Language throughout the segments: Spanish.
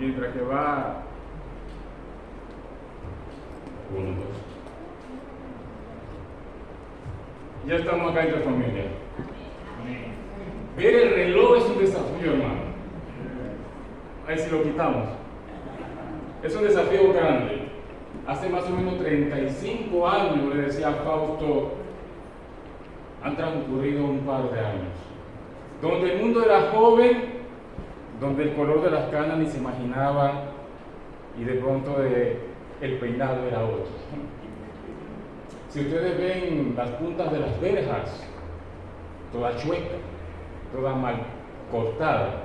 mientras que va. Uno, dos. Ya estamos acá entre familia. Ver el reloj es un desafío, hermano. Ahí si lo quitamos. Es un desafío grande. Hace más o menos 35 años, le decía a Fausto, han transcurrido un par de años, donde el mundo era joven, donde el color de las canas ni se imaginaba, y de pronto el peinado era otro. Si ustedes ven las puntas de las verjas, toda chueca, toda mal cortada,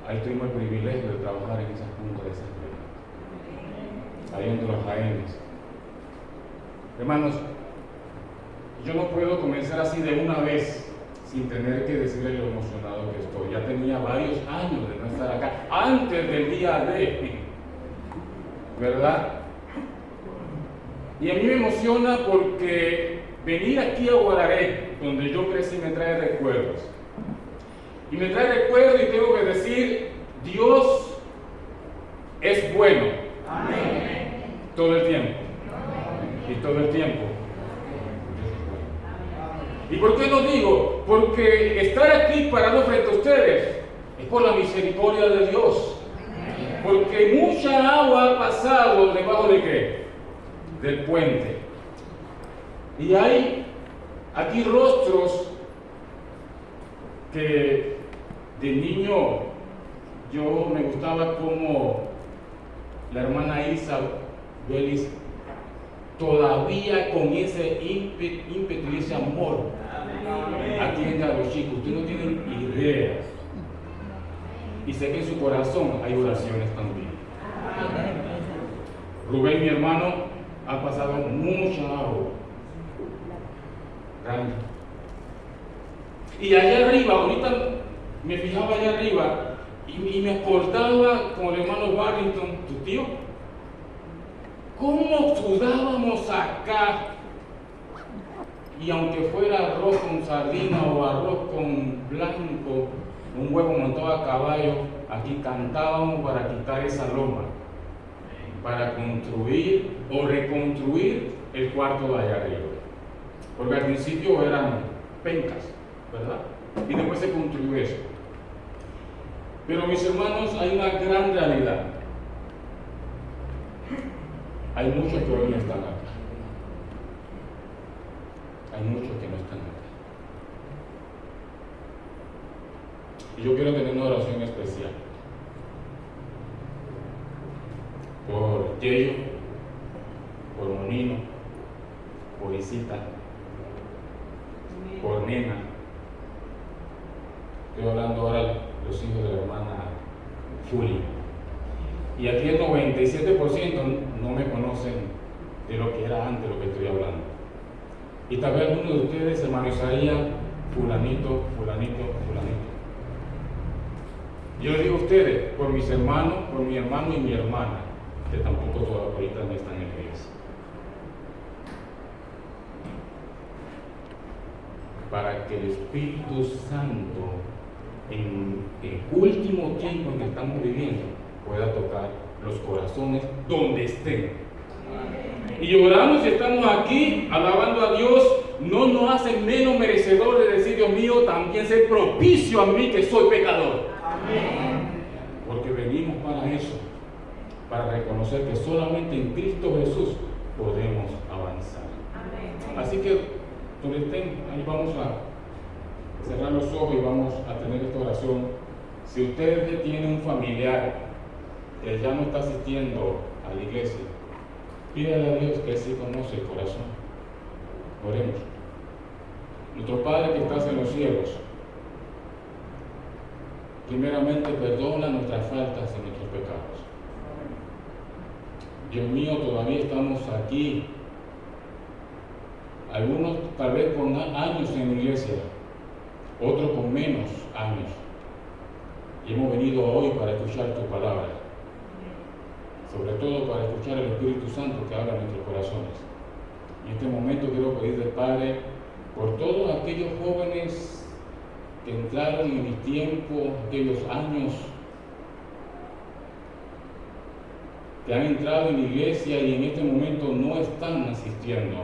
ahí tuvimos el privilegio de trabajar en esas puntas de esas verjas, ahí entre los jaenes. Hermanos, yo no puedo comenzar así de una vez sin tener que decirle lo emocionado que estoy. Ya tenía varios años de no estar acá, antes del día de, ¿verdad? Y a mí me emociona porque venir aquí a Guararé, donde yo crecí, me trae recuerdos. Y me trae recuerdos y tengo que decir, Dios es bueno. Amén. Todo el tiempo. Y todo el tiempo. ¿Y por qué lo digo? Porque estar aquí parado frente a ustedes es por la misericordia de Dios. Porque mucha agua ha pasado debajo de ¿qué? Del puente. Y hay aquí rostros que de niño yo me gustaba como la hermana Isa Belis todavía con ese ímpetu y ese amor atiende a los chicos. Ustedes no tienen idea. Y sé que en su corazón hay oraciones también. Rubén, mi hermano, ha pasado mucha agua. Grande. Y allá arriba, ahorita me fijaba allá arriba y me acordaba con el hermano Barrington, tu tío, cómo sudábamos acá. Y aunque fuera arroz con sardina o arroz con blanco, un huevo montado a caballo, aquí cantábamos para quitar esa loma, para construir o reconstruir el cuarto de allá arriba. Porque al principio eran pencas, ¿verdad? Y después se construyó eso. Pero mis hermanos, hay una gran realidad. Hay muchos que hoy no están acá. Hay muchos que no están acá. Y yo quiero tener una oración especial por Yeyo, por Monino, por Isita, por Nena. Estoy hablando ahora de los hijos de la hermana Juli. Y aquí el 97% no me conocen de lo que era antes, lo que estoy hablando. Y tal vez alguno de ustedes, hermano Isaías, fulanito, fulanito, fulanito. Yo les digo a ustedes, por mis hermanos, por mi hermano y mi hermana, que tampoco todavía ahorita no están en la iglesia. Para que el Espíritu Santo, en el último tiempo en que estamos viviendo, pueda tocar los corazones donde estén. Y oramos y estamos aquí alabando a Dios, no nos hace menos merecedores de decir, Dios mío, también sé propicio a mí que soy pecador. Amén. Porque venimos para eso, para reconocer que solamente en Cristo Jesús podemos avanzar. Amén. Así que donde estén, ahí vamos a cerrar los ojos y vamos a tener esta oración. Si usted tiene un familiar que ya no está asistiendo a la iglesia, pídale a Dios que Él sí conoce el corazón. Oremos. Nuestro Padre que estás en los cielos, primeramente perdona nuestras faltas y nuestros pecados. Dios mío, todavía estamos aquí, algunos tal vez con años en la iglesia, otros con menos años. Y hemos venido hoy para escuchar tu palabra, sobre todo para escuchar el Espíritu Santo que habla en nuestros corazones. Y en este momento quiero pedirle, Padre, por todos aquellos jóvenes que entraron en mi tiempo, aquellos años que han entrado en la iglesia y en este momento no están asistiendo.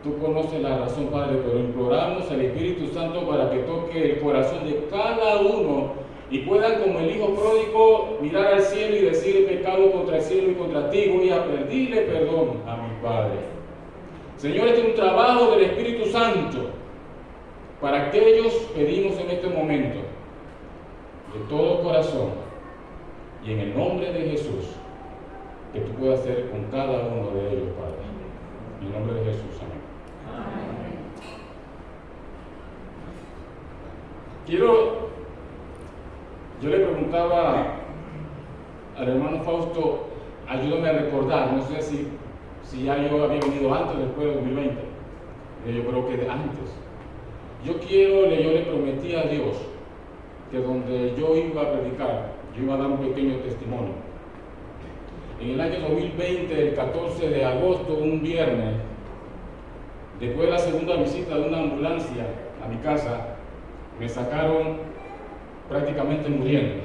Tú conoces la razón, Padre, pero imploramos al Espíritu Santo para que toque el corazón de cada uno y puedan, como el hijo pródigo, mirar al cielo y decir: he pecado contra el cielo y contra ti, voy a pedirle perdón a mi Padre. Señor, este es un trabajo del Espíritu Santo. Para aquellos pedimos en este momento, de todo corazón y en el nombre de Jesús, que tú puedas hacer con cada uno de ellos, Padre. En el nombre de Jesús, amén. Yo le preguntaba al hermano Fausto, ayúdame a recordar, no sé si ya yo había venido antes o después de 2020, yo creo que de antes. Yo le prometí a Dios que donde yo iba a predicar, yo iba a dar un pequeño testimonio. En el año 2020, el 14 de agosto, un viernes, después de la segunda visita de una ambulancia a mi casa, me sacaron prácticamente muriendo.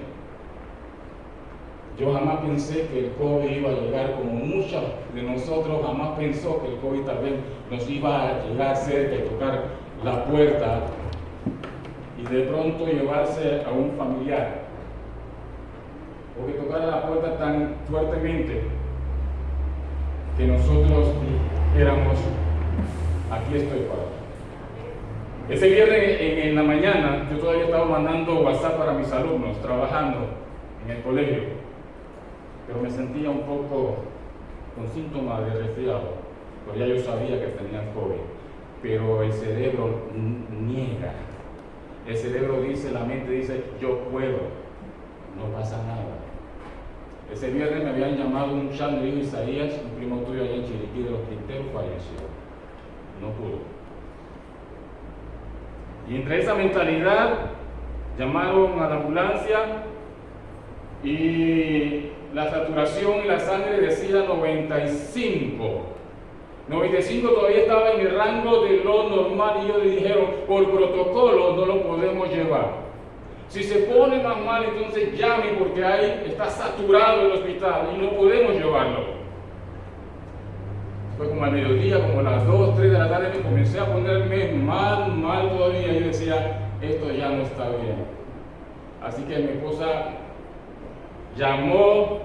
Yo jamás pensé que el COVID iba a llegar, como muchos de nosotros jamás pensó que el COVID tal vez nos iba a llegar cerca y tocar la puerta y de pronto llevarse a un familiar, o que tocara la puerta tan fuertemente que nosotros éramos: aquí estoy, Padre. Ese viernes en la mañana yo todavía estaba mandando WhatsApp para mis alumnos, trabajando en el colegio, pero me sentía un poco con síntomas de resfriado, pero ya yo sabía que tenía COVID. Pero el cerebro niega. El cerebro dice, la mente dice: yo puedo, no pasa nada. Ese viernes me habían llamado un chat, me dijo: Isaías, un primo tuyo allá en Chiriquí de los Quinteros falleció. No pudo. Y entre esa mentalidad llamaron a la ambulancia y la saturación en la sangre decía 95. 95 todavía estaba en el rango de lo normal y ellos le dijeron: por protocolo no lo podemos llevar. Si se pone más mal, entonces llame, porque ahí está saturado el hospital y no podemos llevarlo. Fue como al mediodía, como a las 2, 3 de la tarde, me comencé a ponerme mal todavía y decía: esto ya no está bien. Así que mi esposa llamó,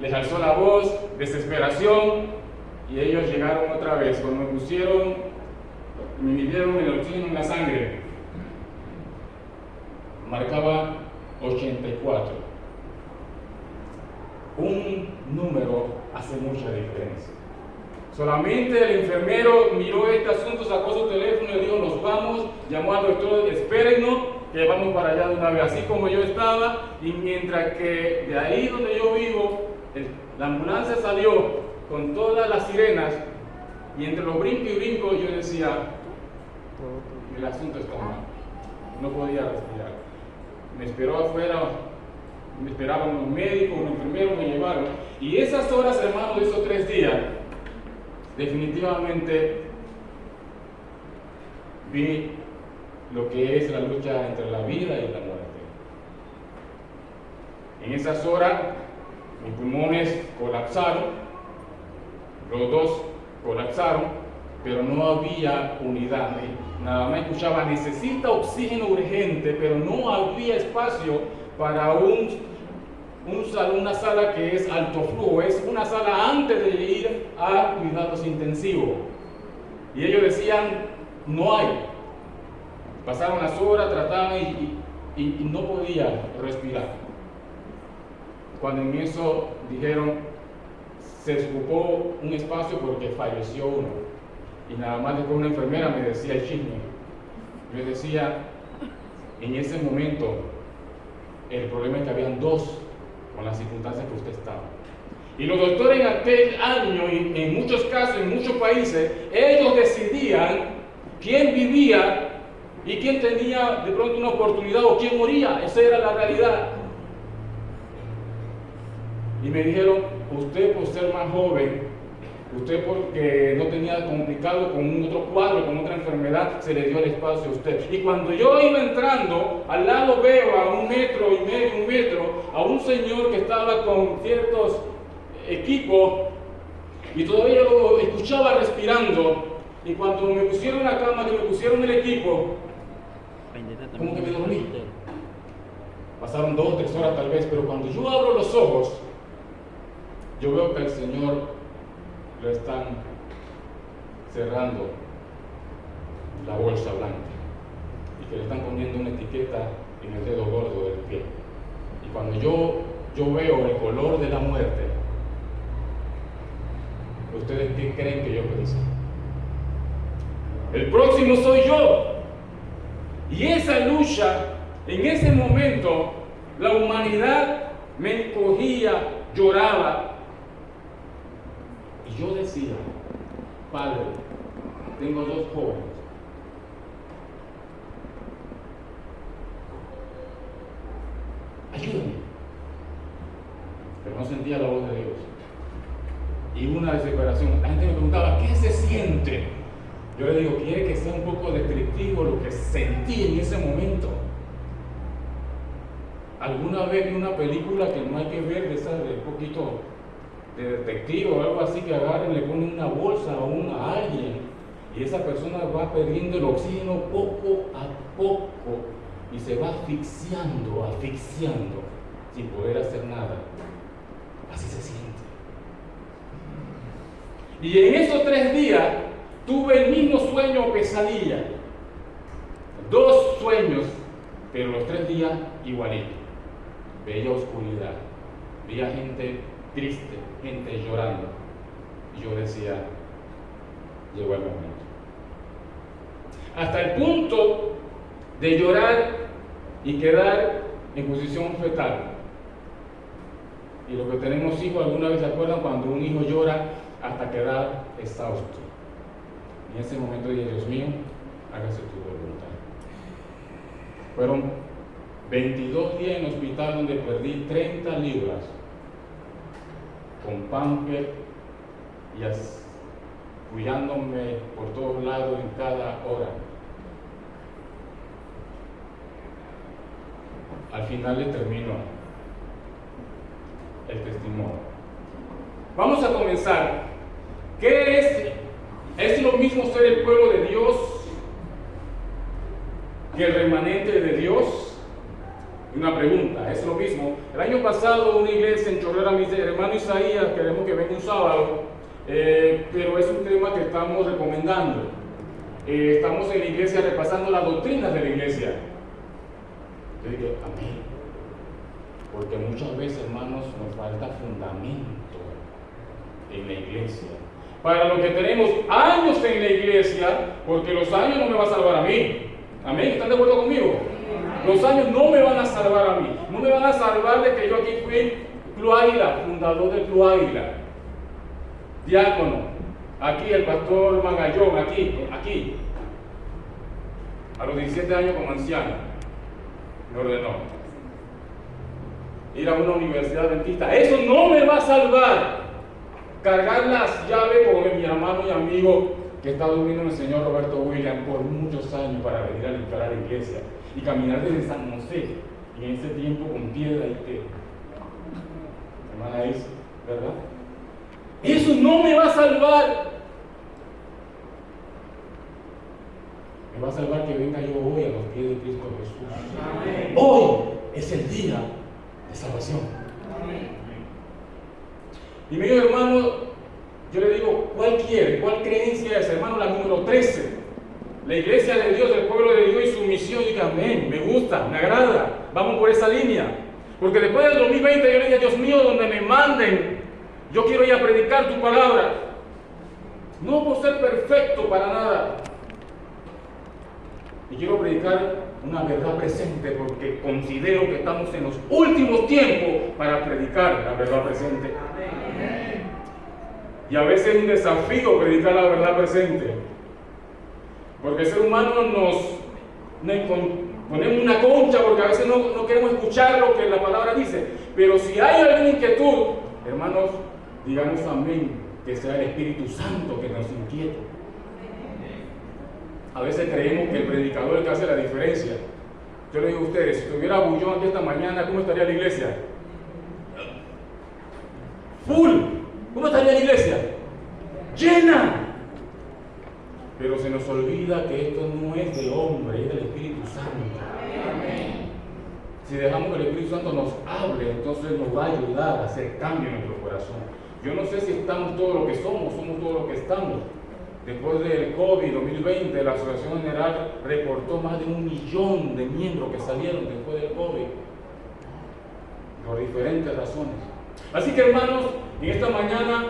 les alzó la voz, desesperación. Y ellos llegaron otra vez. Cuando me pusieron, me midieron el oxígeno en la sangre, marcaba 84. Un número hace mucha diferencia. Solamente el enfermero miró este asunto, sacó su teléfono y dijo: nos vamos, llamó al doctor: espérennos, que vamos para allá de una vez. Así como yo estaba, y mientras que de ahí donde yo vivo, la ambulancia salió con todas las sirenas, y entre los brincos y brincos yo decía: el asunto está mal, no podía respirar. Me esperó afuera, me esperaban los médicos, los enfermeros, me llevaron, y esas horas, hermanos, de esos 3 días, definitivamente vi lo que es la lucha entre la vida y la muerte. En esas horas, mis pulmones colapsaron. Los dos colapsaron, pero no había unidad. Nada más escuchaba: necesita oxígeno urgente, pero no había espacio para una sala que es alto flujo. Es una sala antes de ir a cuidados intensivos. Y ellos decían: no hay. Pasaron las horas, trataban y no podía respirar. Cuando en eso dijeron: se ocupó un espacio porque falleció uno. Y nada más después una enfermera me decía el chisme. Yo decía: en ese momento, el problema es que habían 2 con las circunstancias que usted estaba. Y los doctores en aquel año, y en muchos casos, en muchos países, ellos decidían quién vivía y quién tenía de pronto una oportunidad o quién moría. Esa era la realidad. Y me dijeron: usted, por ser más joven, Usted, porque no tenía complicado con un otro cuadro, con otra enfermedad, se le dio el espacio a usted. Y cuando yo iba entrando, al lado veo a 1,5 metros, a un señor que estaba con ciertos equipos y todavía lo escuchaba respirando. Y cuando me pusieron la cama, que me pusieron el equipo, como que me dormí. Pasaron 2 o 3 horas tal vez, pero cuando yo abro los ojos, yo veo que el Señor lo están cerrando la bolsa blanca y que le están poniendo una etiqueta en el dedo gordo del pie. Y cuando yo veo el color de la muerte, ¿ustedes qué creen que yo pensé? El próximo soy yo. Y esa lucha, en ese momento, la humanidad me encogía, lloraba. Y yo decía, Padre, tengo 2 jóvenes. Ayúdame. Pero no sentía la voz de Dios. Y una desesperación. La gente me preguntaba, ¿qué se siente? Yo le digo, quiere que sea un poco descriptivo lo que sentí en ese momento. Alguna vez vi una película que no hay que ver, de esa de un poquito de detective o algo así, que agarren, le ponen una bolsa a alguien y esa persona va perdiendo el oxígeno poco a poco y se va asfixiando sin poder hacer nada. Así se siente. Y en esos 3 días tuve el mismo sueño o pesadilla. 2 sueños, pero los 3 días igualitos. Veía oscuridad, veía gente triste, gente llorando. Y yo decía, llegó el momento. Hasta el punto de llorar y quedar en posición fetal. Y los que tenemos hijos, alguna vez se acuerdan cuando un hijo llora hasta quedar exhausto. Y en ese momento dije, Dios mío, hágase tu voluntad. Fueron 22 días en el hospital donde perdí 30 libras con pamper y cuidándome por todos lados en cada hora. Al final le termino el testimonio. Vamos a comenzar. ¿Qué es? ¿Es lo mismo ser el pueblo de Dios que el remanente de Dios? Una pregunta, ¿es lo mismo? El año pasado una iglesia en Chorrera, mi hermano Isaías, queremos que venga un sábado, pero es un tema que estamos recomendando. Estamos en la iglesia repasando las doctrinas de la iglesia. Yo dije, amén. Porque muchas veces, hermanos, nos falta fundamento en la iglesia. Para los que tenemos años en la iglesia, porque los años no me van a salvar a mí. Amén, ¿están de acuerdo conmigo? Los años no me van a salvar a mí. No me van a salvar de que yo aquí fui Club Águila, fundador del Club Águila. Diácono. Aquí el pastor Magallón, aquí. A los 17 años como anciano. Me ordenó ir a una universidad adventista. Eso no me va a salvar. Cargar las llaves con mi hermano y amigo que está durmiendo en el señor Roberto William por muchos años para venir a limpiar a la iglesia y caminar desde San José, y en ese tiempo con piedra y té. Hermana Is, ¿verdad? Eso no me va a salvar. Me va a salvar que venga yo hoy a los pies de Cristo Jesús. Amén. Hoy es el día de salvación. Amén. Y mi hermano, yo le digo, ¿cuál quiere? ¿Cuál creencia es? Hermano, la número 13. La iglesia de Dios, el pueblo de Dios y su misión. Y diga, amén, me gusta, me agrada. Vamos por esa línea. Porque después del 2020 yo le dije, Dios mío, donde me manden, yo quiero ir a predicar tu palabra. No por ser perfecto para nada. Y quiero predicar una verdad presente porque considero que estamos en los últimos tiempos para predicar la verdad presente. Amén. Y a veces es un desafío predicar la verdad presente. Porque el ser humano nos ponemos una concha porque a veces no queremos escuchar lo que la palabra dice. Pero si hay alguna inquietud, hermanos, digamos amén que sea el Espíritu Santo que nos inquiete. A veces creemos que el predicador es el que hace la diferencia. Yo le digo a ustedes, si tuviera bullón aquí esta mañana, ¿cómo estaría la iglesia? Full. ¿Cómo estaría la iglesia? Llena. Pero se nos olvida que esto no es del hombre, es del Espíritu Santo. Si dejamos que el Espíritu Santo nos hable, entonces nos va a ayudar a hacer cambio en nuestro corazón. Yo no sé si estamos todo lo que somos todo lo que estamos. Después del COVID 2020, la Asociación General reportó más de 1 millón de miembros que salieron después del COVID, por diferentes razones. Así que, hermanos, en esta mañana,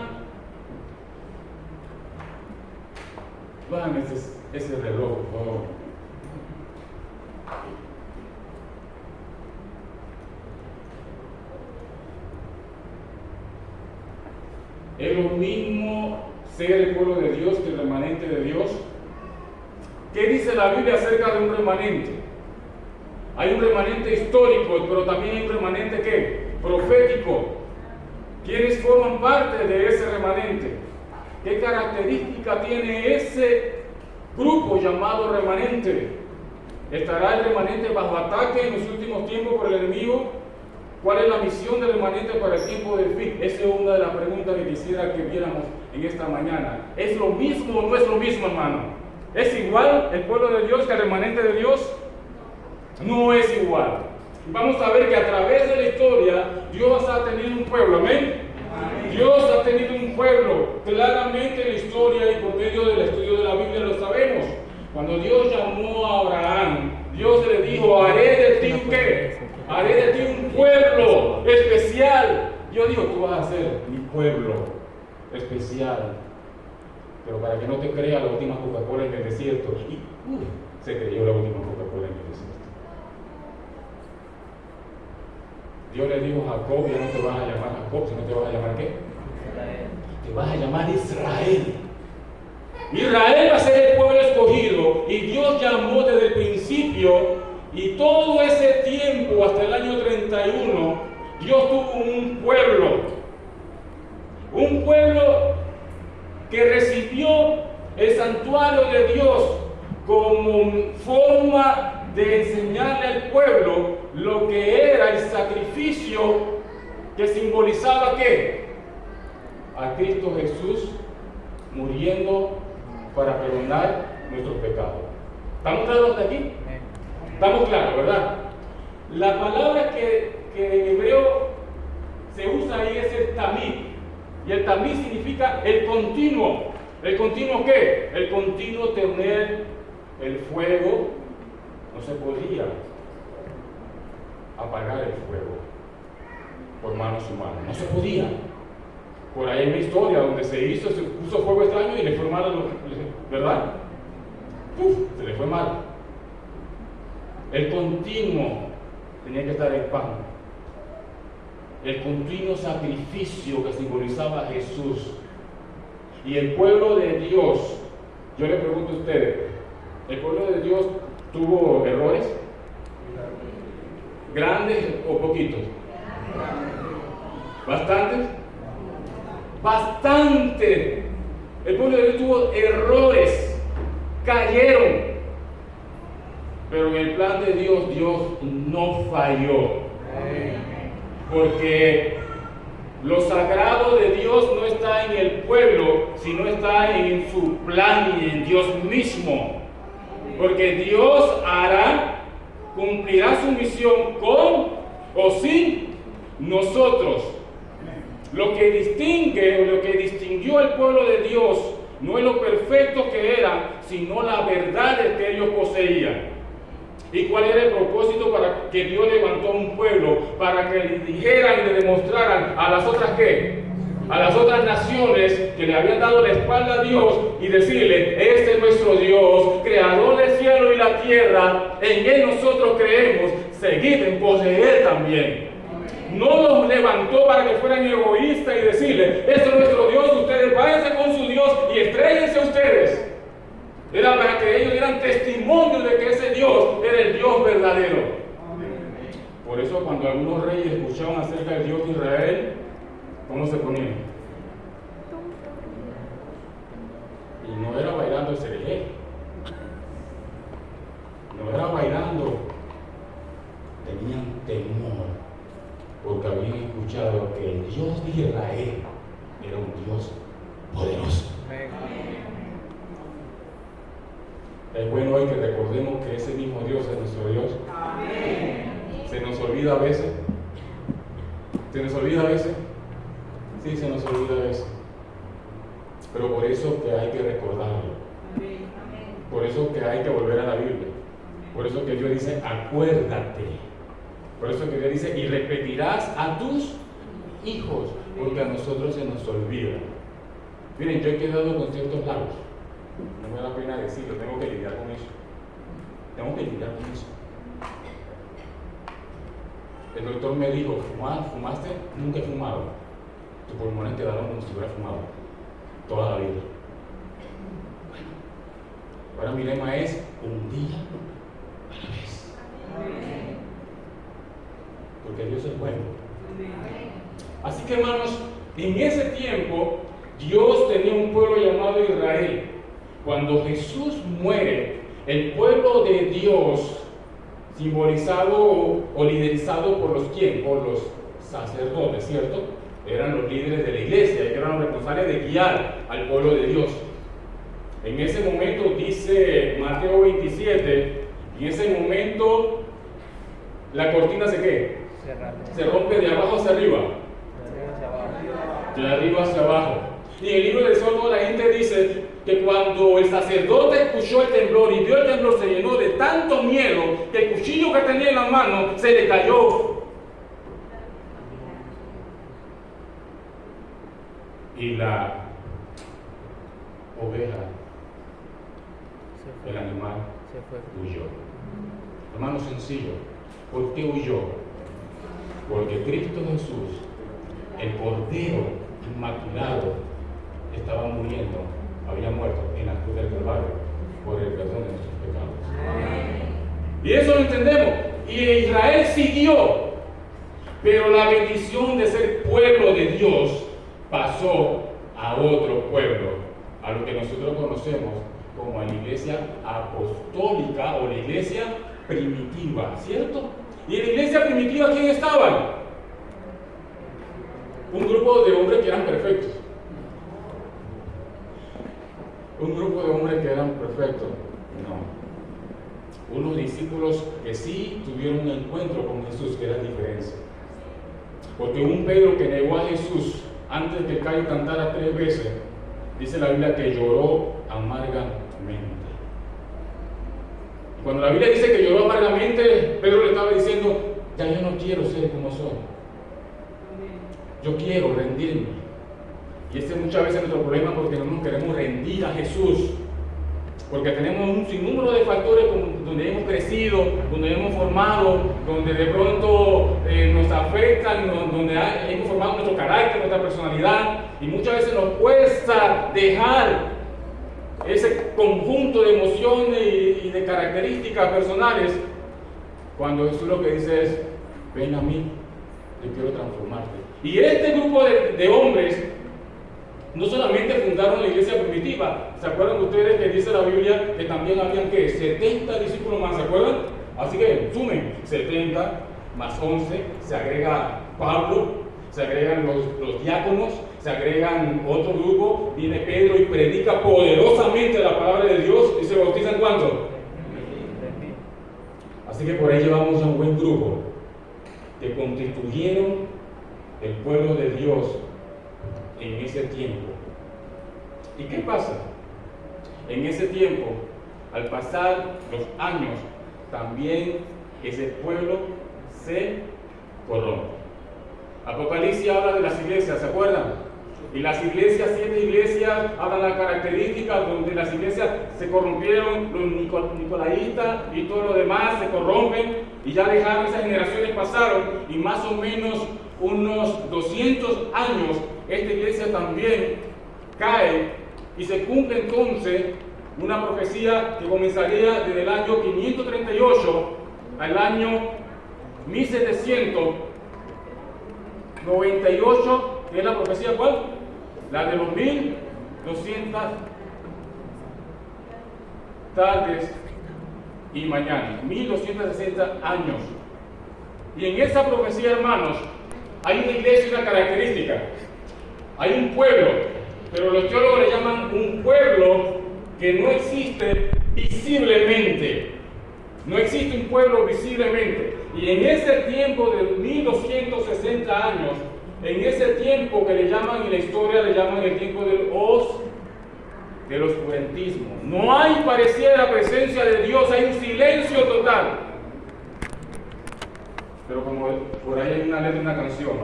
bájame ese reloj, por favor. Es lo mismo ser el pueblo de Dios que el remanente de Dios. ¿Qué dice la Biblia acerca de un remanente? Hay un remanente histórico, pero también hay un remanente ¿qué? Profético. ¿Quiénes forman parte de ese remanente? ¿Qué característica tiene ese grupo llamado remanente? ¿Estará el remanente bajo ataque en los últimos tiempos por el enemigo? ¿Cuál es la misión del remanente para el tiempo del fin? Esa es una de las preguntas que quisiera que viéramos en esta mañana. ¿Es lo mismo o no es lo mismo, hermano? ¿Es igual el pueblo de Dios que el remanente de Dios? No es igual. Vamos a ver que a través de la historia Dios ha tenido un pueblo, ¿amén? Dios ha tenido un pueblo, claramente en la historia y por medio del estudio de la Biblia lo sabemos. Cuando Dios llamó a Abraham, Dios le dijo, haré de ti un ¿qué? Haré de ti un pueblo especial. Yo digo, tú vas a ser mi pueblo especial. Pero para que no te crea, la última Coca-Cola en el desierto. Y se creyó la última Coca-Cola en el desierto. Dios le dijo a Jacob, ya no te vas a llamar Jacob, sino te vas a llamar ¿qué? Israel. Te vas a llamar Israel. Israel va a ser el pueblo escogido y Dios llamó desde el principio y todo ese tiempo hasta el año 31 Dios tuvo un pueblo que recibió el santuario de Dios como forma de enseñarle al pueblo lo que era el sacrificio que simbolizaba ¿qué? A Cristo Jesús muriendo para perdonar nuestros pecados. ¿Estamos claros hasta aquí? Estamos claros, ¿verdad? La palabra que en hebreo se usa ahí es el tamid. Y el tamid significa el continuo. ¿El continuo qué? El continuo tener el fuego. No se podía apagar el fuego por manos humanas. No se podía. Por ahí hay una historia donde se puso fuego extraño y le fue mal, ¿verdad? Se le fue mal. El continuo tenía que estar el pan. El continuo sacrificio que simbolizaba a Jesús. Y el pueblo de Dios, yo le pregunto a ustedes, ¿el pueblo de Dios tuvo errores? ¿Grandes o poquitos? ¿Bastantes? Bastante. El pueblo de Dios tuvo errores, cayeron. Pero en el plan de Dios, Dios no falló. Porque lo sagrado de Dios no está en el pueblo, sino está en su plan y en Dios mismo. Porque Dios cumplirá su misión con o sin nosotros. Lo que distinguió al pueblo de Dios no es lo perfecto que eran, sino la verdad que ellos poseían. ¿Y cuál era el propósito para que Dios levantó a un pueblo? Para que le dijeran y le demostraran a las otras ¿qué? A las otras naciones que le habían dado la espalda a Dios y decirle, este es nuestro Dios, creador del cielo y la tierra, en Él nosotros creemos, seguid en poseer también. No los levantó para que fueran egoístas y decirle, este es nuestro Dios, ustedes váyanse con su Dios y estréllense ustedes. Era para que ellos dieran testimonio de que ese Dios era el Dios verdadero. Por eso cuando algunos reyes escuchaban acerca del Dios de Israel, ¿cómo se ponían? no era bailando el serejé, no era bailando, tenían temor, porque habían escuchado que el Dios de Israel era un Dios poderoso. Es bueno hoy que recordemos que ese mismo Dios es nuestro Dios. ¿Se nos olvida a veces? ¿Se nos olvida a veces? Sí, se nos olvida a veces. Pero por eso que hay que recordarlo. Por eso que hay que volver a la Biblia. Por eso que Dios dice, acuérdate. Por eso que Dios dice, y repetirás a tus hijos, porque a nosotros se nos olvida. Miren, yo he quedado con ciertos labios. No me da pena decirlo, tengo que lidiar con eso. Tengo que lidiar con eso. El doctor me dijo, ¿fumaste? Nunca he fumado. Tus pulmones quedaron como si hubiera fumado toda la vida. Bueno, ahora mi lema es un día a la vez. Porque Dios es bueno. Así que, hermanos, en ese tiempo Dios tenía un pueblo llamado Israel. Cuando Jesús muere, el pueblo de Dios, simbolizado o liderizado por los ¿quién? Por los sacerdotes, ¿cierto? Eran los líderes de la iglesia, que eran los responsables de guiar al pueblo de Dios. En ese momento dice Mateo 27, y en ese momento la cortina se rompe de abajo hacia arriba, de arriba hacia abajo. Y en el libro del Salmo la gente dice que cuando el sacerdote escuchó el temblor y vio el temblor, se llenó de tanto miedo que el cuchillo que tenía en la mano se le cayó. Y la oveja, el animal, huyó. Hermano, sencillo. ¿Por qué huyó? Porque Cristo Jesús, el Cordero Inmaculado, estaba muriendo, había muerto en la cruz del Calvario por el perdón de nuestros pecados. Y eso lo entendemos. Y Israel siguió, pero la bendición de ser pueblo de Dios pasó a otro pueblo, a lo que nosotros conocemos como la iglesia apostólica o la iglesia primitiva, ¿cierto? Y en la iglesia primitiva, ¿quién estaban? Un grupo de hombres que eran perfectos. Un grupo de hombres que eran perfectos. No. Unos discípulos que sí tuvieron un encuentro con Jesús, que era diferencia. Porque un Pedro que negó a Jesús antes de que el gallo cantara 3 veces, dice la Biblia que lloró amargamente. Y cuando la Biblia dice que lloró amargamente, Pedro le estaba diciendo, ya yo no quiero ser como soy. Yo quiero rendirme. Y este es muchas veces nuestro problema, porque no nos queremos rendir a Jesús. Porque tenemos un sinnúmero de factores donde hemos crecido, donde hemos formado, donde de pronto nos afectan, donde hemos formado nuestro carácter, nuestra personalidad, y muchas veces nos cuesta dejar ese conjunto de emociones y de características personales, cuando Jesús lo que dice es, ven a mí, yo quiero transformarte. Y este grupo de hombres no solamente fundaron la iglesia primitiva. ¿Se acuerdan ustedes que dice la Biblia que también habían ¿qué? 70 discípulos más? ¿Se acuerdan? Así que sumen 70 más 11, se agrega Pablo, se agregan los diáconos, se agregan otro grupo, viene Pedro y predica poderosamente la palabra de Dios y se bautizan ¿cuánto? Así que por ahí llevamos a un buen grupo que constituyeron el pueblo de Dios en ese tiempo. ¿Y qué pasa? En ese tiempo, al pasar los años, también ese pueblo se corrompe. Apocalipsis habla de las iglesias, ¿se acuerdan? Y las iglesias, 7 iglesias, hablan las características donde las iglesias se corrompieron, los nicolaítas y todo lo demás se corrompen, y ya dejaron, esas generaciones pasaron, y más o menos unos 200 años esta iglesia también cae, y se cumple entonces una profecía que comenzaría desde el año 538 al año 1798, que es la profecía ¿cuál? La de los 1200 tardes y mañanas. 1260 años. Y en esa profecía, hermanos, hay una iglesia y una característica. Hay un pueblo, pero los teólogos le llaman un pueblo que no existe visiblemente. No existe un pueblo visiblemente. Y en ese tiempo de 1260 años, en ese tiempo que le llaman en la historia, le llaman el tiempo del oscurantismo. No hay pareciera presencia de Dios, hay un silencio total. Pero como por ahí hay una letra de una canción,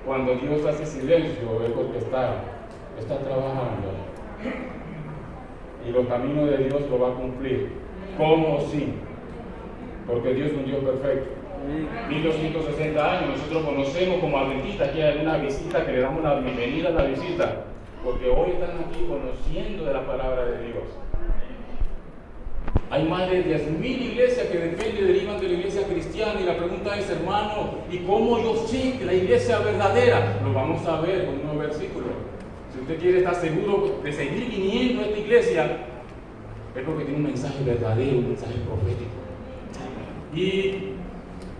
cuando Dios hace silencio es porque está trabajando. Y los caminos de Dios lo va a cumplir. ¿Cómo sí? Porque Dios es un Dios perfecto. 1260 años, nosotros conocemos como adventistas que hay una visita, que le damos la bienvenida a la visita, porque hoy están aquí conociendo de la palabra de Dios. Hay más de 10.000 iglesias que derivan de la iglesia cristiana, y la pregunta es, hermano, ¿y cómo yo sé que la iglesia es verdadera? Lo vamos a ver con un versículo. Si usted quiere estar seguro de seguir viniendo a esta iglesia, es porque tiene un mensaje verdadero, un mensaje profético. Y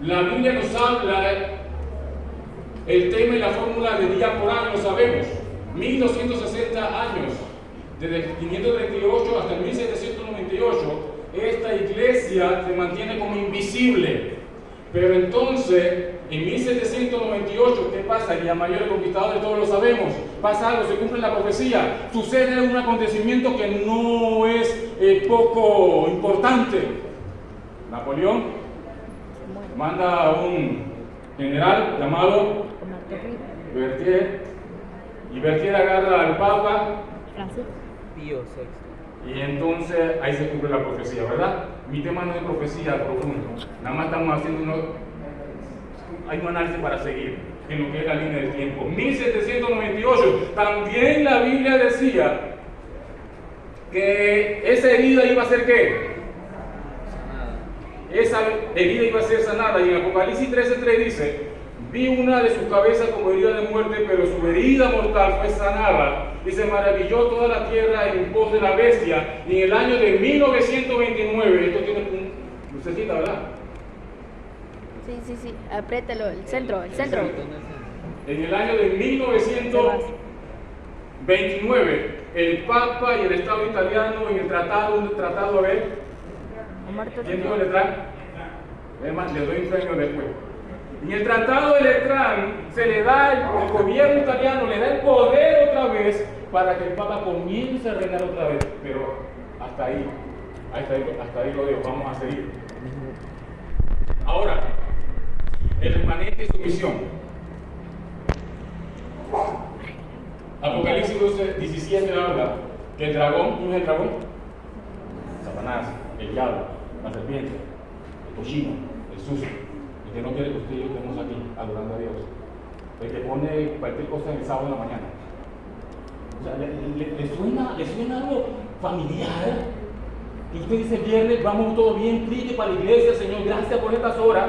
la Biblia nos habla, el tema y la fórmula de día por año, sabemos, 1260 años, desde el 538 hasta el 1798, esta iglesia se mantiene como invisible. Pero entonces, en 1798, ¿qué pasa? El día mayor de conquistadores, todos lo sabemos, pasa algo, se cumple la profecía, sucede un acontecimiento que no es poco importante. Napoleón manda a un general llamado Berthier, y Berthier agarra al Papa Pío VI. Y entonces ahí se cumple la profecía, ¿verdad? Mi tema no es profecía profundo, nada más estamos haciendo hay un análisis para seguir en lo que es la línea del tiempo. 1798, también la Biblia decía que esa herida iba a ser ¿qué? Esa herida iba a ser sanada, y en Apocalipsis 13:3 dice: vi una de sus cabezas como herida de muerte, pero su herida mortal fue sanada, y se maravilló toda la tierra en pos de la bestia. Y en el año de 1929, esto tiene lucecita, ¿verdad? Sí, apriétalo, el centro. En el año de 1929, el Papa y el Estado italiano en el tratado a ver, ¿quién dio el Letrán? Además, le doy un premio después. En el tratado de Letrán se le da, el gobierno italiano le da el poder otra vez para que el Papa comience a reinar otra vez. Pero hasta ahí lo dejo, vamos a seguir. Ahora, el remanente y su misión. Apocalipsis 17 habla que el dragón, ¿quién es el dragón? Satanás, el diablo, la serpiente, el cochino, el sucio, el que no quiere que usted y yo estemos aquí adorando a Dios, el que pone cualquier cosa en el sábado en la mañana. O sea, ¿le suena algo familiar? Y usted dice: viernes, vamos todo bien, triste para la iglesia, Señor, gracias por estas horas.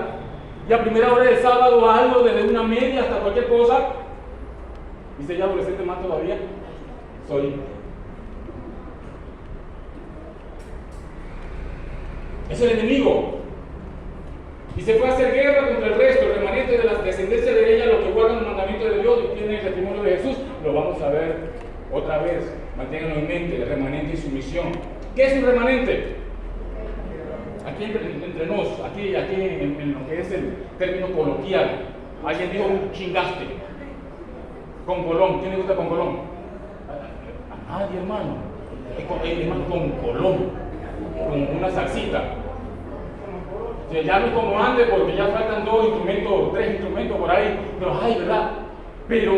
Y a primera hora del sábado algo, desde una media hasta cualquier cosa. Dice: ya adolescente más todavía. Soy. Es el enemigo. Y se fue a hacer guerra contra el resto, el remanente de la descendencia de ella, los que guardan los mandamientos de Dios y tienen el testimonio de Jesús. Lo vamos a ver otra vez. Manténganlo en mente, el remanente y su misión. ¿Qué es un remanente? Aquí entre nos, aquí en lo que es el término coloquial, alguien dijo un chingaste. Con Colón, ¿quién le gusta con Colón? A nadie, hermano. Hermano, con Colón, con una salsita. Se llame como antes porque ya faltan 2 instrumentos, 3 instrumentos por ahí. Pero ay, ¿verdad? Pero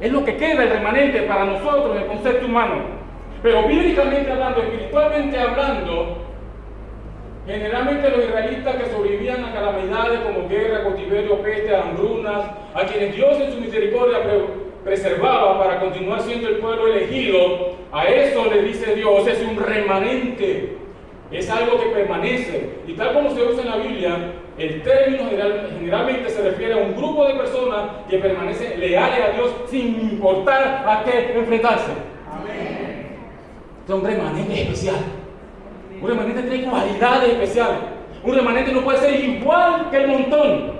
es lo que queda el remanente para nosotros en el concepto humano. Pero bíblicamente hablando, espiritualmente hablando, generalmente los israelitas que sobrevivían a calamidades como guerra, cautiverio, peste, hambrunas, a quienes Dios en su misericordia preservaba para continuar siendo el pueblo elegido, a eso le dice Dios: es un remanente, es algo que permanece. Y tal como se usa en la Biblia, el término generalmente se refiere a un grupo de personas que permanecen leales a Dios sin importar a qué enfrentarse. Amén. Es un remanente especial. Un remanente tiene cualidades especiales. Un remanente no puede ser igual que el montón.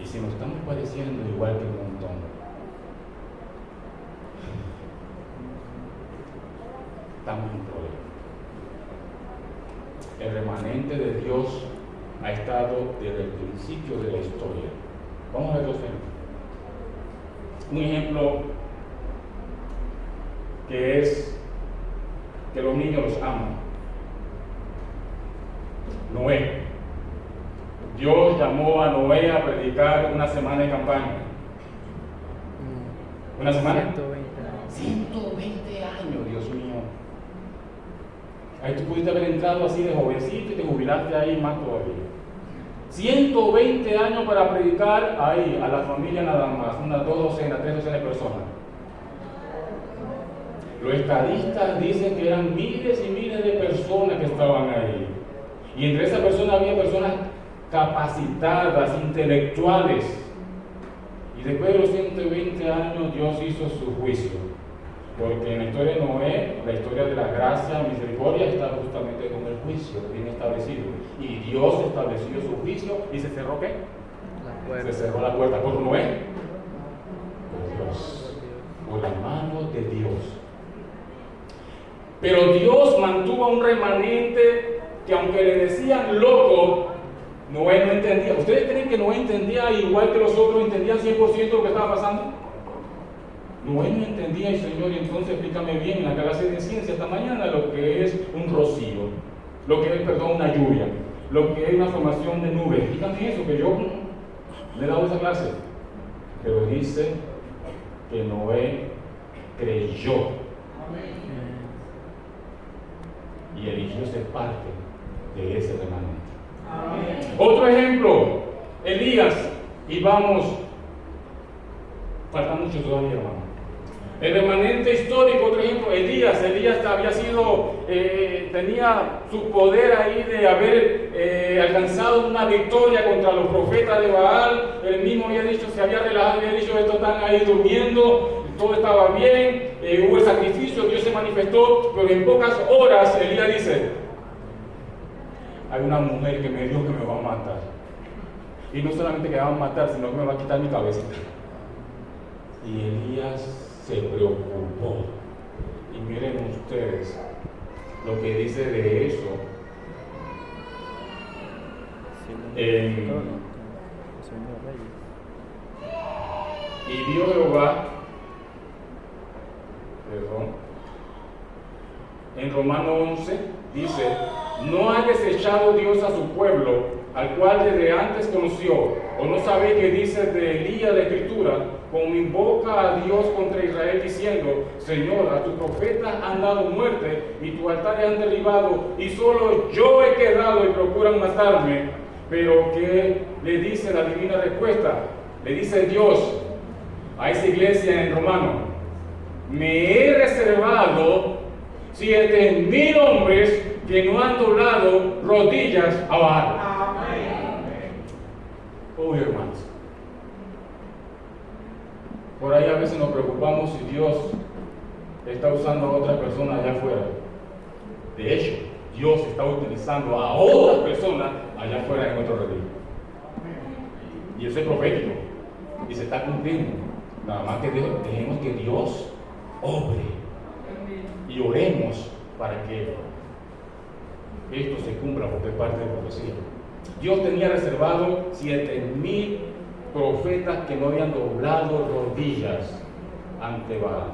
Y si nos estamos pareciendo igual que el montón, estamos en un problema. El remanente de Dios ha estado desde el principio de la historia. Vamos a ver dos ejemplos. Un ejemplo que es que los niños los aman. Noé. Dios llamó a Noé a predicar una semana de campaña. ¿Una semana? 120 años, Dios mío. Ahí tú pudiste haber entrado así de jovencito y te jubilaste ahí más todavía. 120 años para predicar ahí a la familia nada más, unas 2 docenas, 3 docenas de personas. Los estadistas dicen que eran miles y miles de personas que estaban ahí. Y entre esas personas había personas capacitadas, intelectuales. Y después de los 120 años Dios hizo su juicio. Porque en la historia de Noé, la historia de la gracia, misericordia, está justamente con el juicio bien establecido. Y Dios estableció su juicio y se cerró ¿qué? Se cerró la puerta por Noé. Por Dios. Por la mano de Dios. Pero Dios mantuvo a un remanente que aunque le decían loco, Noé no entendía. ¿Ustedes creen que Noé entendía igual que los otros, entendían 100% lo que estaba pasando? Noé no entendía, y Señor, y entonces explícame bien en la clase de ciencia esta mañana lo que es un rocío, lo que es, perdón, una lluvia, lo que es una formación de nubes. Explícame eso, que yo le he dado esa clase. Pero dice que Noé creyó. Y eligió ser parte de ese remanente. Amén. Otro ejemplo, Elías, y vamos, falta mucho todavía, hermano. El remanente histórico, otro ejemplo, Elías había sido, tenía su poder ahí de haber alcanzado una victoria contra los profetas de Baal. Él mismo había dicho, se había relajado, había dicho, estos están ahí durmiendo, todo estaba bien, hubo el sacrificio, Dios se manifestó, pero en pocas horas Elías dice, hay una mujer que me dijo que me va a matar. Y no solamente que me va a matar, sino que me va a quitar mi cabecita. Y Elías se preocupó. Y miren ustedes lo que dice de eso y vio Jehová, en Romano 11 dice, no ha desechado Dios a su pueblo, al cual desde antes conoció, o no sabe qué dice de Elías la Escritura, como invoca a Dios contra Israel diciendo, Señor, a tus profetas han dado muerte y tus altares han derribado y solo yo he quedado y procuran matarme. Pero ¿qué le dice la divina respuesta? Le dice Dios a esa iglesia en Romano, me he reservado 7,000 hombres que no han doblado rodillas a Baal. Oh, hermanos, por ahí a veces nos preocupamos si Dios está usando a otras personas allá afuera. De hecho, Dios está utilizando a otras personas allá afuera en otro redil. Y eso es profético y se está cumpliendo. Nada más que dejemos que Dios obre y oremos para que esto se cumpla, porque es parte de la profecía. Dios tenía reservado 7,000 profetas que no habían doblado rodillas ante Baal.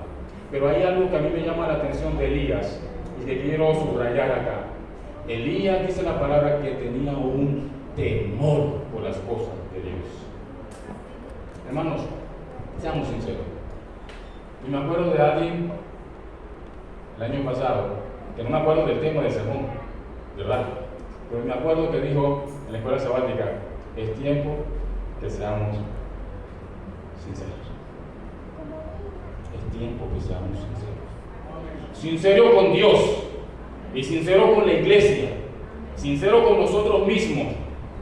Pero hay algo que a mí me llama la atención de Elías y que quiero subrayar acá. Elías dice la palabra que tenía un temor por las cosas de Dios. Hermanos, seamos sinceros. Y me acuerdo de alguien el año pasado, que no me acuerdo del tema del sermón, ¿verdad? Pero me acuerdo que dijo en la escuela sabática, es tiempo que seamos sinceros. Es tiempo que seamos sinceros. Sinceros con Dios y sinceros con la iglesia, sinceros con nosotros mismos,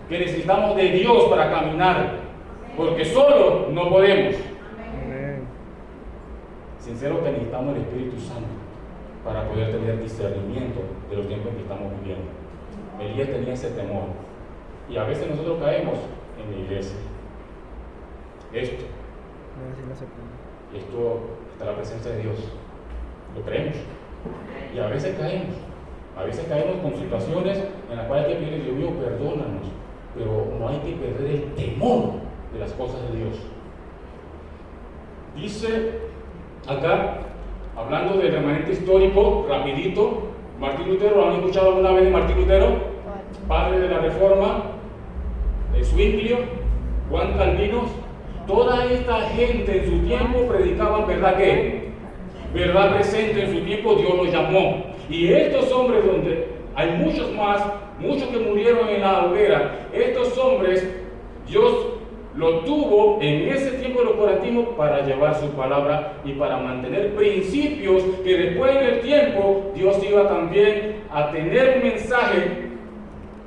que necesitamos de Dios para caminar, porque solo no podemos. sincero que necesitamos el Espíritu Santo para poder tener discernimiento de los tiempos en que estamos viviendo. Elías tenía ese temor. Y a veces nosotros caemos en la iglesia. Esto está la presencia de Dios. Lo creemos. Y a veces caemos. A veces caemos con situaciones en las cuales hay que pedirle, Dios mío, perdónanos. Pero no hay que perder el temor de las cosas de Dios. Dice acá, hablando del remanente histórico, rapidito, Martín Lutero. ¿Lo han escuchado alguna vez de Martín Lutero? Padre de la Reforma, de Zwinglio, Juan Calvino. Toda esta gente en su tiempo predicaban verdad que, verdad presente. En su tiempo Dios los llamó. Y estos hombres, donde hay muchos más, muchos que murieron en la hoguera, estos hombres Dios lo tuvo en ese tiempo de los coratimos para llevar su palabra y para mantener principios que después en el tiempo Dios iba también a tener un mensaje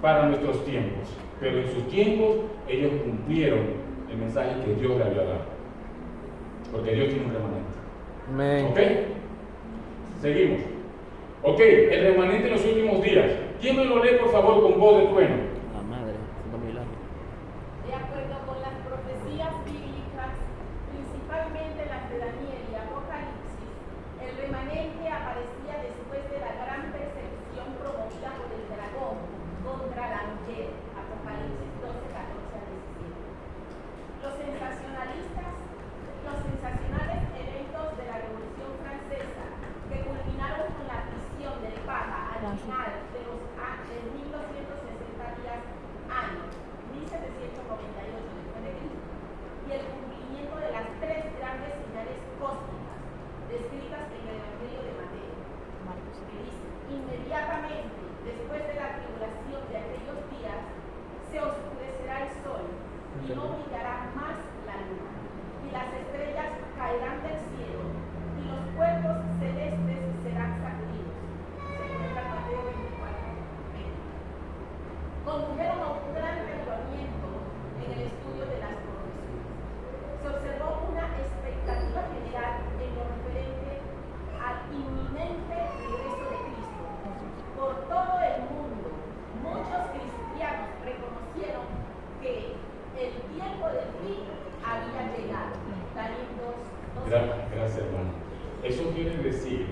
para nuestros tiempos. Pero en sus tiempos ellos cumplieron el mensaje que Dios le había dado, porque Dios tiene un remanente. ¿Ok? Seguimos. Ok, el remanente en los últimos días. ¿Quién me lo lee por favor con voz de trueno? La madre, de acuerdo con las profecías bíblicas, principalmente las de Daniel y Apocalipsis, el remanente aparecía después de la gran persecución promovida por el dragón contra la mujer. Apocalipsis 12, 14 a 17. Los sensacionales eventos de la Revolución Francesa, que culminaron con la prisión del Papa al final de los 1260 años, 1798 después de Cristo, y el cumplimiento de las tres grandes señales cósmicas descritas en el Evangelio de Mateo, que dice: inmediatamente después de la tribulación de aquellos días se oscurecerá el sol y no brillará más la luna, y las estrellas caerán del cielo y los cuerpos celestes serán sacudidos. Se encuentra en Mateo 24:20. Condujeron a un gran avivamiento en el estudio de las profecías. Se observó una expectativa general en lo referente al inminente regreso de Cristo. Por todo el mundo, muchos cristianos reconocieron que el tiempo del fin había llegado. Daniel 2. Gracias, hermano. Eso quiere decir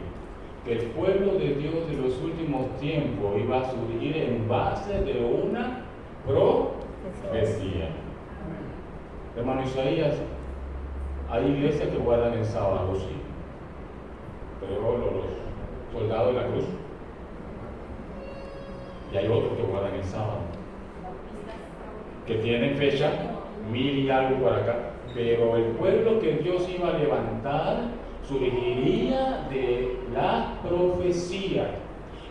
que el pueblo de Dios de los últimos tiempos iba a surgir en base de una profecía. Hermano Isaías, hay iglesias que guardan el sábado, sí, pero los soldados de la cruz, y hay otros que guardan el sábado, que tienen fecha 1000 y algo por acá, pero el pueblo que Dios iba a levantar surgiría de la profecía.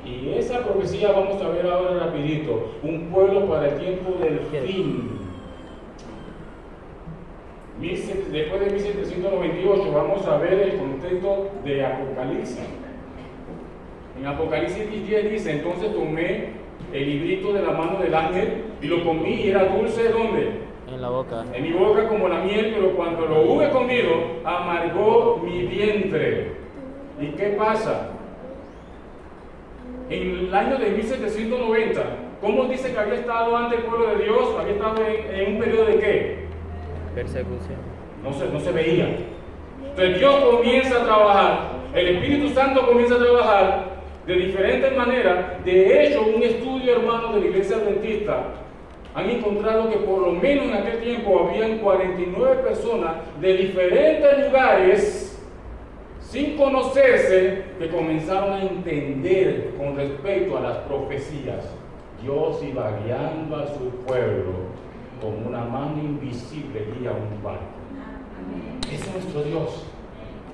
Y esa profecía vamos a ver ahora rapidito. Un pueblo para el tiempo del fin. Después de 1798 vamos a ver el contexto de Apocalipsis. En Apocalipsis 10 dice: entonces tomé el librito de la mano del ángel y lo comí, y era dulce, ¿dónde? En la boca. En mi boca como la miel, pero cuando lo hube comido, amargó mi vientre. ¿Y qué pasa? En el año de 1790, ¿cómo dice que había estado ante el pueblo de Dios? Había estado en un periodo de ¿qué? Persecución. No se veía. Entonces Dios comienza a trabajar, el Espíritu Santo comienza a trabajar de diferentes maneras. De hecho, un estudio, hermano, de la Iglesia Adventista han encontrado que por lo menos en aquel tiempo habían 49 personas de diferentes lugares, sin conocerse, que comenzaron a entender con respecto a las profecías. Dios iba guiando a su pueblo como una mano invisible guía un barco. Ese es nuestro Dios.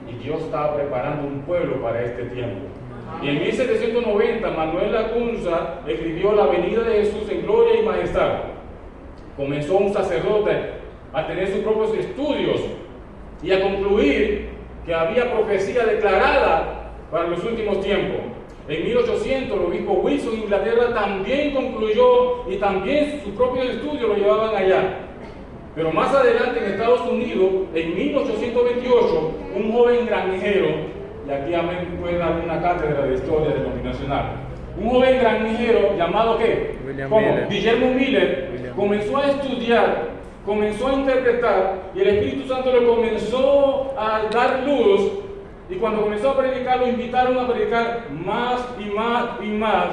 Y Dios estaba preparando un pueblo para este tiempo. Y en 1790 Manuel Lacunza escribió La venida de Jesús en gloria y majestad. Comenzó un sacerdote a tener sus propios estudios y a concluir que había profecía declarada para los últimos tiempos. En 1800 el obispo Wilson de Inglaterra también concluyó, y también sus propios estudios lo llevaban allá. Pero más adelante en Estados Unidos, en 1828, un joven granjero, y aquí Amén puede dar una cátedra de historia denominacional, un joven granjero llamado ¿qué? Guillermo Miller, comenzó a estudiar, comenzó a interpretar, y el Espíritu Santo le comenzó a dar luz, y cuando comenzó a predicar, lo invitaron a predicar más y más y más,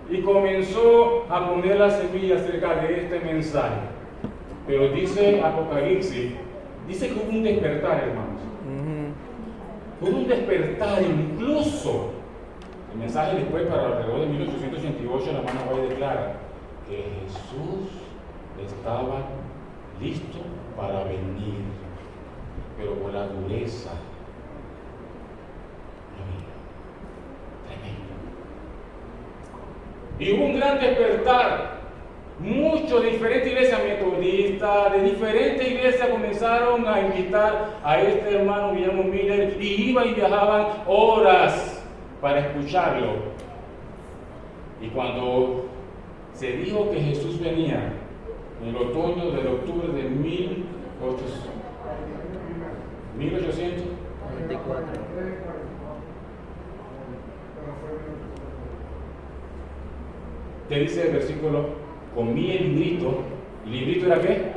y comenzó a poner la semilla acerca de este mensaje. Pero dice Apocalipsis, dice que hubo un despertar, hermanos. Hubo un despertar, incluso el mensaje después, para alrededor de 1888, la hermana White declara que Jesús estaba listo para venir, pero por la dureza. Tremendo. Y hubo un gran despertar. Muchos de diferentes iglesias metodistas, de diferentes iglesias comenzaron a invitar a este hermano Guillermo Miller, y iban y viajaban horas para escucharlo. Y cuando se dijo que Jesús venía en el otoño del octubre de 1894, ¿qué dice el versículo? Comí el librito. ¿El librito era qué?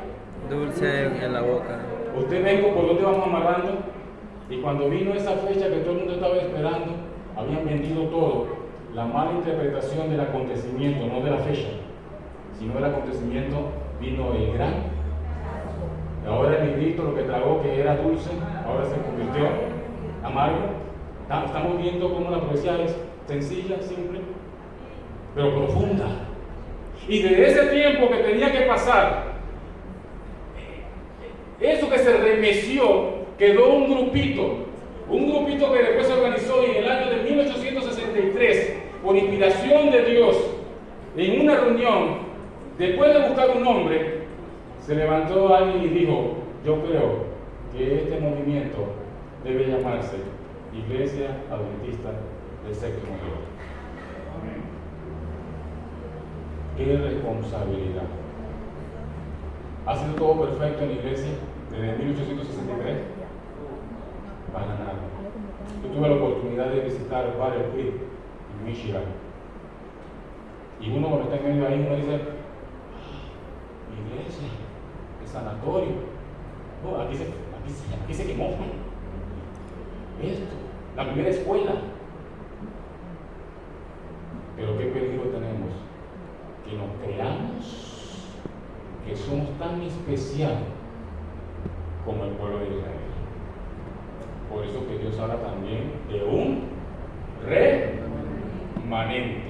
Dulce en la boca. Usted ve por dónde vamos amarrando. Y cuando vino esa fecha que todo el mundo estaba esperando, habían vendido todo. La mala interpretación del acontecimiento, no de la fecha, sino del acontecimiento, vino el gran. Ahora el librito, lo que tragó que era dulce, ahora se convirtió amargo. Estamos viendo cómo la profecía es sencilla, simple, pero profunda. Y desde ese tiempo que tenía que pasar, eso que se remeció, quedó un grupito que después se organizó, y en el año de 1863, por inspiración de Dios, en una reunión, después de buscar un nombre, se levantó alguien y dijo: yo creo que este movimiento debe llamarse Iglesia Adventista del Séptimo Día. ¡Qué responsabilidad! ¿Ha sido todo perfecto en la iglesia desde 1863? Para nada. Yo tuve la oportunidad de visitar Battle Creek en Michigan. Y uno cuando está en medio ahí, uno dice: iglesia, el sanatorio. Oh, aquí se quemó. Esto, la primera escuela. Pero qué peligro tenemos, que nos creamos que somos tan especiales como el pueblo de Israel. Por eso que Dios habla también de un remanente.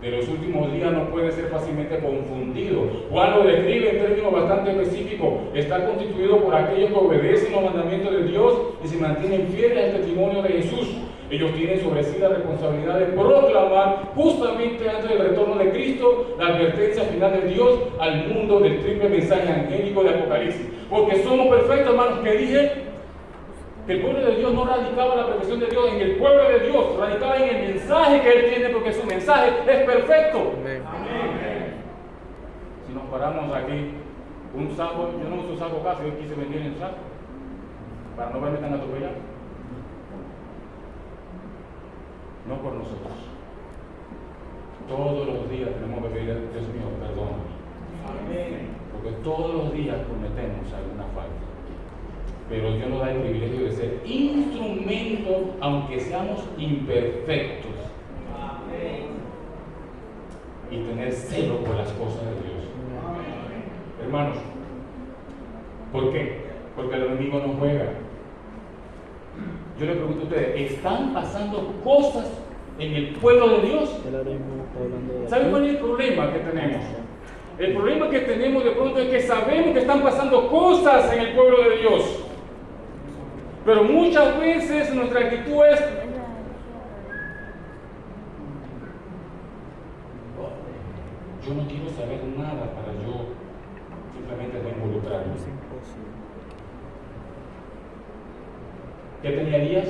De los últimos días no puede ser fácilmente confundido. Juan lo describe en términos bastante específicos. Está constituido por aquellos que obedecen los mandamientos de Dios y se mantienen fieles al testimonio de Jesús. Ellos tienen sobre sí la responsabilidad de proclamar justamente antes del retorno de Cristo la advertencia final de Dios al mundo del triple mensaje angélico de Apocalipsis. Porque somos perfectos, hermanos, que dije que el pueblo de Dios no radicaba la perfección de Dios en el pueblo de Dios, radicaba en el mensaje que Él tiene, porque su mensaje es perfecto. Amén. Si nos paramos aquí, un saco, yo no uso saco casi, yo quise venir en saco para no verme tan atropellado. No por nosotros. Todos los días tenemos que pedir: Dios mío, perdóname. Amén. Porque todos los días cometemos alguna falta. Pero Dios nos da el privilegio de ser instrumento, aunque seamos imperfectos. Amén. Y tener celo por las cosas de Dios. Amén. Hermanos, ¿por qué? Porque el enemigo no juega. Yo le pregunto a ustedes: ¿están pasando cosas en el pueblo de Dios? ¿Saben cuál es el problema que tenemos? El problema que tenemos de pronto es que sabemos que están pasando cosas en el pueblo de Dios, pero muchas veces nuestra actitud es: yo no quiero saber nada para yo simplemente no involucrarme. ¿Qué tenía Elías?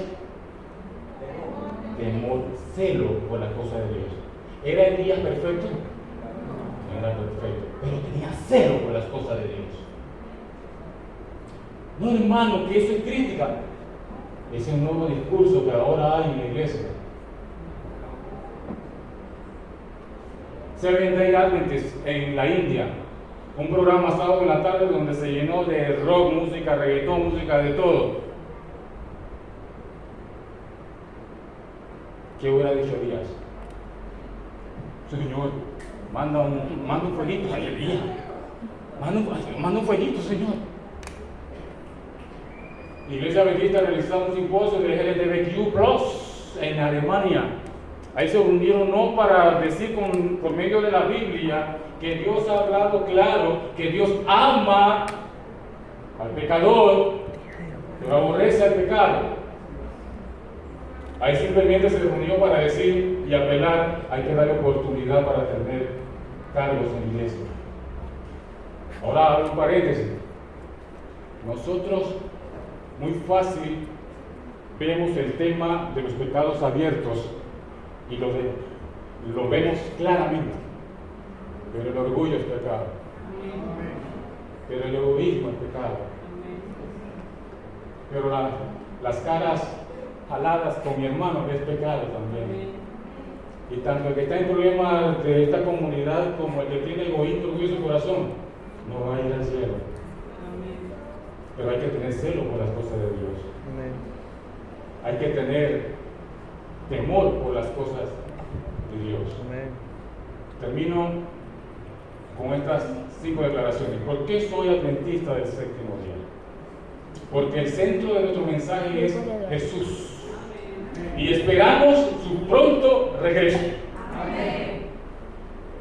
Temor, celo por las cosas de Dios. ¿Era Elías perfecto? No era perfecto, pero tenía celo por las cosas de Dios. No, hermano, que eso es crítica. Ese es un nuevo discurso que ahora hay en la iglesia. Seventh Day Adventist en la India, un programa sábado en la tarde donde se llenó de rock, música, reggaetón, música de todo. ¿Qué hubiera dicho Elías? Señor, manda un fueguito, ay, Elías, manda un fueguito, Señor. La Iglesia Adventista realizó un simposio de LGBTQ+ en Alemania. Ahí se reunieron no para decir por medio de la Biblia que Dios ha hablado claro, que Dios ama al pecador, pero aborrece al pecado. Ahí simplemente se reunió para decir y apelar, hay que darle oportunidad para tener cargos en la iglesia. Ahora, un paréntesis. Nosotros muy fácil vemos el tema de los pecados abiertos y lo vemos claramente, pero el orgullo es pecado, pero el egoísmo es pecado, pero las caras jaladas con mi hermano es pecado también. Y tanto el que está en problemas de esta comunidad como el que tiene egoísmo, orgullo en su corazón, no va a ir al cielo. Pero hay que tener celo por las cosas de Dios. Hay que tener temor por las cosas de Dios. Termino con estas 5 declaraciones. ¿Por qué soy adventista del séptimo día? Porque el centro de nuestro mensaje es Jesús. Y esperamos su pronto regreso.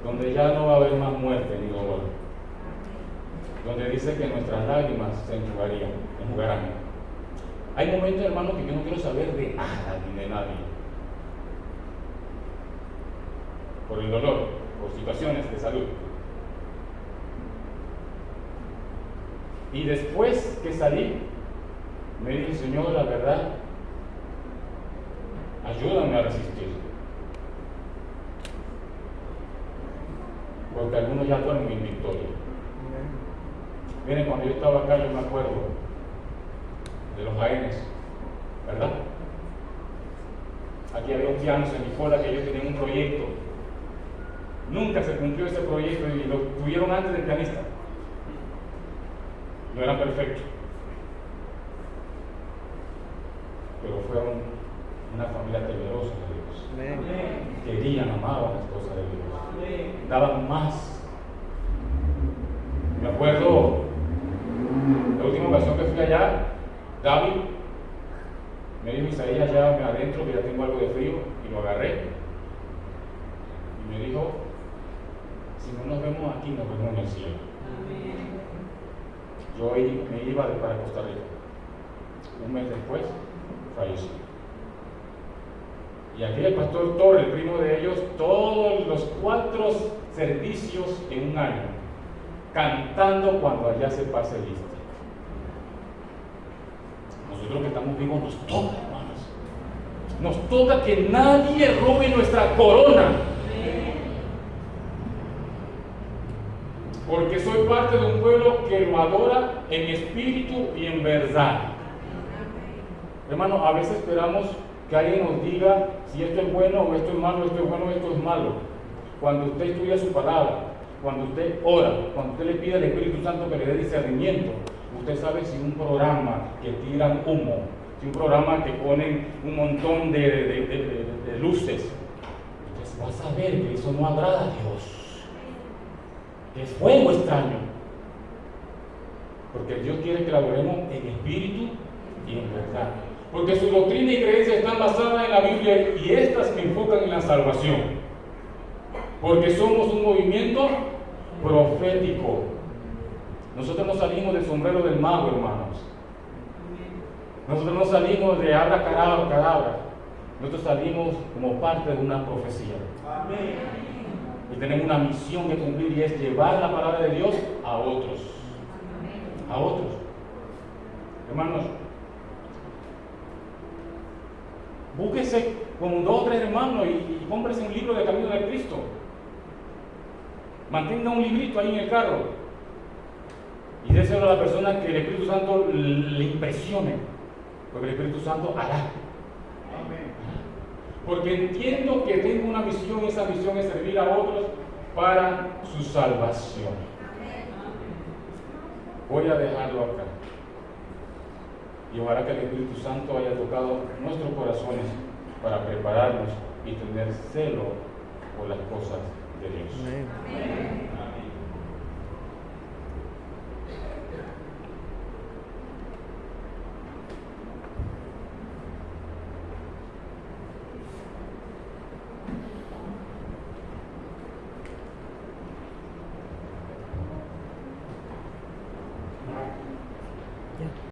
Donde ya no va a haber más muerte ni dolor. Donde dice que nuestras lágrimas se enjugarán. Hay momentos, hermanos, que yo no quiero saber de nada ni de nadie. Por el dolor, por situaciones de salud. Y después que salí, me dije, Señor, la verdad, ayúdame a resistir. Porque algunos ya duermen en victoria. Miren, cuando yo estaba acá, yo me acuerdo de los jaenes, ¿verdad? Aquí había un piano en mi cola que ellos tenían un proyecto. Nunca se cumplió ese proyecto y lo tuvieron antes del pianista. No eran perfectos, pero fueron una familia temerosa de Dios. Querían, amaban las cosas de Dios. Daban más. Me acuerdo, la última ocasión que fui allá, David me dijo, Isaías, llévame adentro que ya tengo algo de frío, y lo agarré. Y me dijo, si no nos vemos aquí, nos vemos en el cielo. Yo me iba para Costa Rica. Un mes después, falleció. Y aquí el pastor Torres, el primo de ellos, todos los 4 servicios en un año, cantando cuando allá se pase listo. Nosotros que estamos vivos nos toca, hermanos. Nos toca que nadie robe nuestra corona. Porque soy parte de un pueblo que lo adora en espíritu y en verdad. Hermano, a veces esperamos que alguien nos diga si esto es bueno o esto es malo, esto es bueno o esto es malo. Cuando usted estudia su palabra, cuando usted ora, cuando usted le pide al Espíritu Santo que le dé discernimiento, usted sabe si un programa que tiran humo, si un programa que ponen un montón de luces, usted va a saber que eso no agrada a Dios. Es fuego extraño. Porque Dios quiere que la adoremos en espíritu y en verdad. Porque su doctrina y creencia están basadas en la Biblia y estas me enfocan en la salvación. Porque somos un movimiento profético. Nosotros no salimos del sombrero del mago, hermanos. Nosotros no salimos de abra cadabra. Nosotros salimos como parte de una profecía. Amén. Y tenemos una misión que cumplir y es llevar la palabra de Dios a otros. A otros. Hermanos, búsquese con 2 o 3 hermanos y cómprese un libro de Camino de Cristo. Mantenga un librito ahí en el carro. Y déselo a la persona que el Espíritu Santo le impresione, porque el Espíritu Santo hará. Porque entiendo que tengo una misión, y esa misión es servir a otros para su salvación. Voy a dejarlo acá. Y ojalá que el Espíritu Santo haya tocado nuestros corazones para prepararnos y tener celo por las cosas de Dios. Amén. Amén.